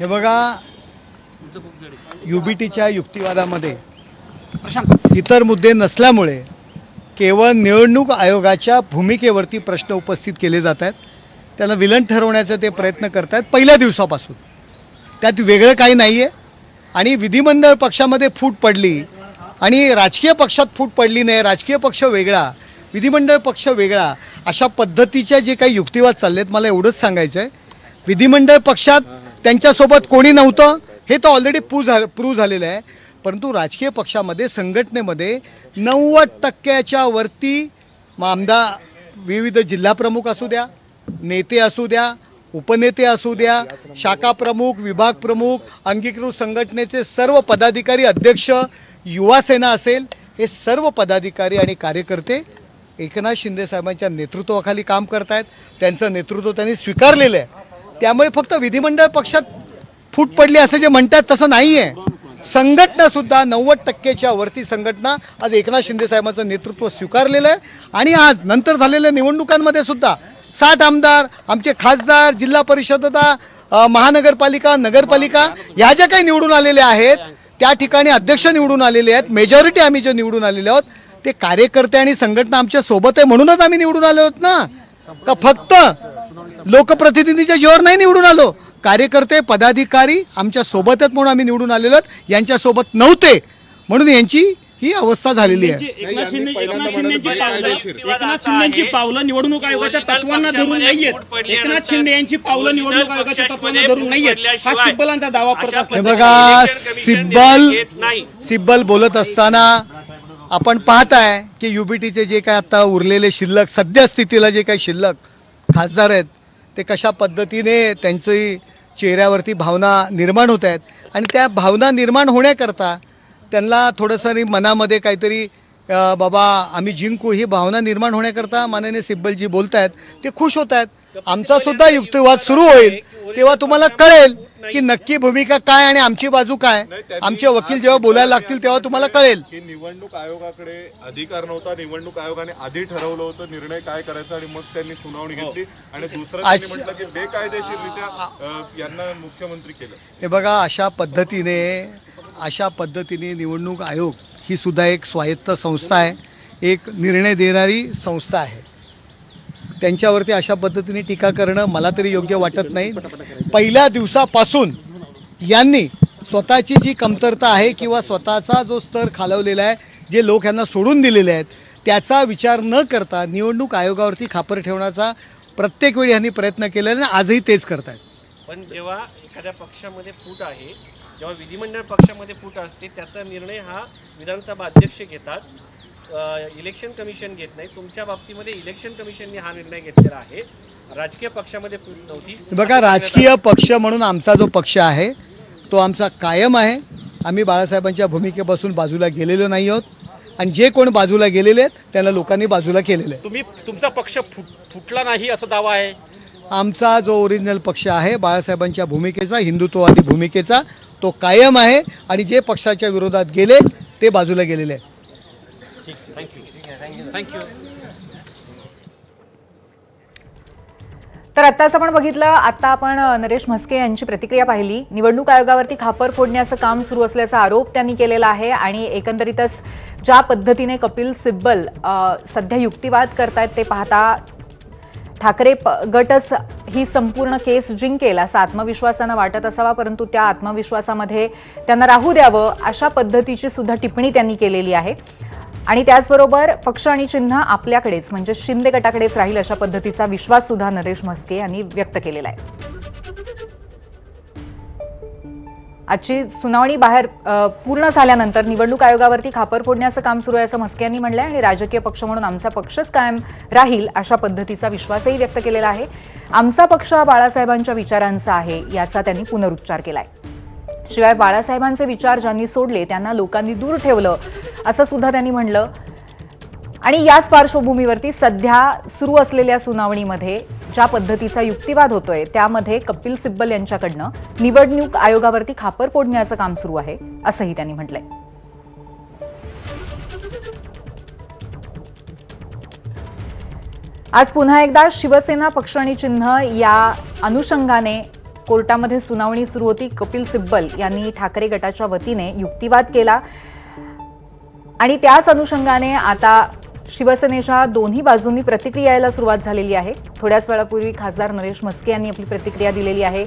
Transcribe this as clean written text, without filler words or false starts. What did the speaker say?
हे बघा, युबीटीच्या युक्तिवादामध्ये इतर मुद्दे नसल्यामुळे केवळ निवडणूक आयोगाच्या भूमिकेवरती प्रश्न उपस्थित केले जात आहेत. त्याला विलन ठरवण्याचा ते प्रयत्न करत आहेत पहिल्या दिवसापासून. त्यात वेगळं काही नाही आहे. आणि विधिमंडळ पक्षामध्ये फूट पडली आणि राजकीय पक्षात फूट पडली नाही. राजकीय पक्ष वेगळा, विधिमंडळ पक्ष वेगळा, अशा पद्धतीच्या जे काही युक्तिवाद चाललेत, मला एवढंच सांगायचं आहे, विधिमंडळ पक्षात त्यांच्यासोबत कोणी नव्हतं हे तर ऑलरेडी प्रूव्ह झालेलं आहे. परंतु राजकीय पक्षामध्ये, संघटनेमध्ये 90% वरती आमदार, विविध जिल्हाप्रमुख असू द्या, नेते असू द्या, उपनेते असू द्या, शाखा प्रमुख, विभाग प्रमुख, अंगीकृत संघटनेचे सर्व पदाधिकारी, अध्यक्ष, युवा सेना असेल, हे सर्व पदाधिकारी आणि कार्यकर्ते एकनाथ शिंदे साहेबांच्या नेतृत्वाखाली काम करत आहेत. त्यांचं नेतृत्व त्यांनी स्वीकारलेलं आहे. त्यामुळे फक्त विधिमंडळ पक्षात फूट पडली असं जे म्हणतात तसं नाही आहे. संघटना सुद्धा 90%च्या वरती संघटना आज एकनाथ शिंदे साहेबांचं नेतृत्व स्वीकारलेलं आहे. आणि आज नंतर झालेल्या निवडणुकांमध्ये सुद्धा 60 आमदार, आमचे खासदार, जिल्हा परिषदा, महानगरपालिका, नगरपालिका ह्या ज्या काही निवडून आलेल्या आहेत, त्या ठिकाणी अध्यक्ष निवडून आलेले आहेत. मेजॉरिटी आम्ही जे निवडून आलेले आहोत ते कार्यकर्ते आणि संघटना आमच्या सोबत आहे म्हणूनच आम्ही निवडून आलो आहोत ना. का फक्त लोकप्रतिनिधीच्या जीवावर नाही निवडून आलो. कार्यकर्ते, पदाधिकारी आमच्या सोबत आहेत म्हणून आम्ही निवडून आलेलो आहोत. यांच्यासोबत नव्हते म्हणून यांची ही अवस्था झालेली आहे. एकनाथ शिंदेची पावलं निवडणूक आयोगाच्या तत्वांना धरून नाहीयेत. एकनाथ शिंदे यांची पावलं निवडणूक आयोगाच्या तत्वांना धरून नाहीयेत, हा सिब्बलांचा दावा करत हे असला. बघा, सिब्बल बोलत असताना आपण पाहताय की युबीटीचे जे काय आता उरलेले शिल्लक, सध्या स्थितीला जे काही शिल्लक खासदार आहेत, ते कशा पद्धतीने त्यांची चेहऱ्यावरती भावना निर्माण होत आहेत. आणि त्या भावना निर्माण होण्याकरता त्यांना थोडंसं मनामध्ये काहीतरी बाबा आम्ही जिंकू ही भावना निर्माण होण्याकरता माननीय सिब्बलजी बोलत आहेत, ते खुश होत आहेत. आमचा सुद्धा युक्तिवाद सुरू होईल तेव्हा तुम्हाला कळेल की नक्की भूमिका काय आणि आमची बाजू काय. आमचे वकील जेव्हा बोलायला लागतील तेव्हा तुम्हाला कळेल की निवडणूक आयोगाकडे अधिकार नव्हता. निवडणूक आयोगाने आधी ठरवलं होतं निर्णय काय करायचा आणि मग त्यांनी सुनावणी घेतली. आणि दुसरं त्यांनी म्हटलं की बेकायदेशीररित्या यांना मुख्यमंत्री केलं. हे बघा, अशा पद्धतीने निवडणूक आयोग ही सुद्धा एक स्वायत्त संस्था आहे, एक निर्णय देणारी संस्था आहे. त्यांच्यावरती अशा पद्धतीने टीका करणं मला तरी योग्य वाटत नाही. पहिल्या दिवसापासून यांनी स्वतःची जी कमतरता आहे किंवा स्वतःचा जो स्तर खालवलेला आहे, जे लोक यांना सोडून दिलेले आहेत, त्याचा विचार न करता निवडणूक आयोगावरती खापर ठेवण्याचा प्रत्येक वेळी यांनी प्रयत्न केलेला आणि आजही तेच करतायत. पण जेव्हा एखाद्या पक्षामध्ये फूट आहे, जेव्हा विधिमंडळ पक्षामध्ये फूट असते, त्याचा निर्णय हा विधानसभा अध्यक्ष घेतात, इलेक्शन कमिशन घेत नाही. तुमच्या बाबतीमध्ये इलेक्शन कमिशनने हा निर्णय घेतलेला आहे. राजकीय पक्षामध्ये फूट नव्हती. बघा, राजकीय पक्ष म्हणून आमचा जो पक्ष आहे तो आमचा कायम आहे. आम्ही बाळासाहेबांच्या भूमिकेपासून बाजूला गेलेलो नाही आहोत आणि जे कोण बाजूला गेलेले आहेत त्यांना लोकांनी बाजूला केलेलं आहे. तुमचा पक्ष फुटला नाही असा दावा आहे. आमचा जो ओरिजिनल पक्ष आहे बाळासाहेबांच्या भूमिकेचा, हिंदुत्ववादी भूमिकेचा, तो कायम आहे आणि जे पक्षाच्या विरोधात गेले ते बाजूला गेलेले आहे. थँक्यू. तर आत्ताच आपण बघितलं, आता आपण नरेश म्हस्के यांची प्रतिक्रिया पाहिली. निवडणूक आयोगावरती खापर फोडण्याचं काम सुरू असल्याचा आरोप त्यांनी केलेला आहे. आणि एकंदरीतच ज्या पद्धतीने कपिल सिब्बल सध्या युक्तिवाद करतायत ते पाहता ठाकरे गटच ही संपूर्ण केस जिंकेल असा आत्मविश्वासानं वाटत असावा, परंतु त्या आत्मविश्वासामध्ये त्यांना राहू द्यावं अशा पद्धतीची सुद्धा टिप्पणी त्यांनी केलेली आहे. आणि त्याचबरोबर पक्ष आणि चिन्ह आपल्याकडेच म्हणजे शिंदे गटाकडेच राहील अशा पद्धतीचा विश्वास सुद्धा नरेश म्हस्के यांनी व्यक्त केलेला आहे. आजची सुनावणी बाहेर पूर्ण झाल्यानंतर निवडणूक आयोगावरती खापर फोडण्याचं काम सुरू आहे असं म्हस्के यांनी म्हटलंय. आणि राजकीय पक्ष म्हणून आमचा पक्षच कायम राहील अशा पद्धतीचा विश्वासही व्यक्त केलेला आहे. आमचा पक्ष हा बाळासाहेबांच्या विचारांचा आहे याचा त्यांनी पुनरुच्चार केलाय. शिवाय बाळासाहेबांचे विचार ज्यांनी सोडले त्यांना लोकांनी दूर ठेवलं असं सुद्धा त्यांनी म्हणलं. आणि याच पार्श्वभूमीवरती सध्या सुरू असलेल्या सुनावणीमध्ये ज्या पद्धतीचा युक्तिवाद होतोय त्यामध्ये कपिल सिब्बल यांच्याकडनं निवडणूक आयोगावरती खापर फोडण्याचं काम सुरू आहे असंही त्यांनी म्हटलंय. आज पुन्हा एकदा शिवसेना पक्ष आणि चिन्ह या अनुषंगाने कोर्टामध्ये सुनावणी सुरू होती. कपिल सिब्बल यांनी ठाकरे गटाच्या वतीने युक्तिवाद केला आणि त्याच अनुषंगाने आता शिवसेनेच्या दोन्ही बाजूंनी प्रतिक्रिया यायला सुरुवात झालेली आहे. थोड्याच वेळापूर्वी खासदार नरेश म्हस्के यांनी आपली प्रतिक्रिया दिलेली आहे.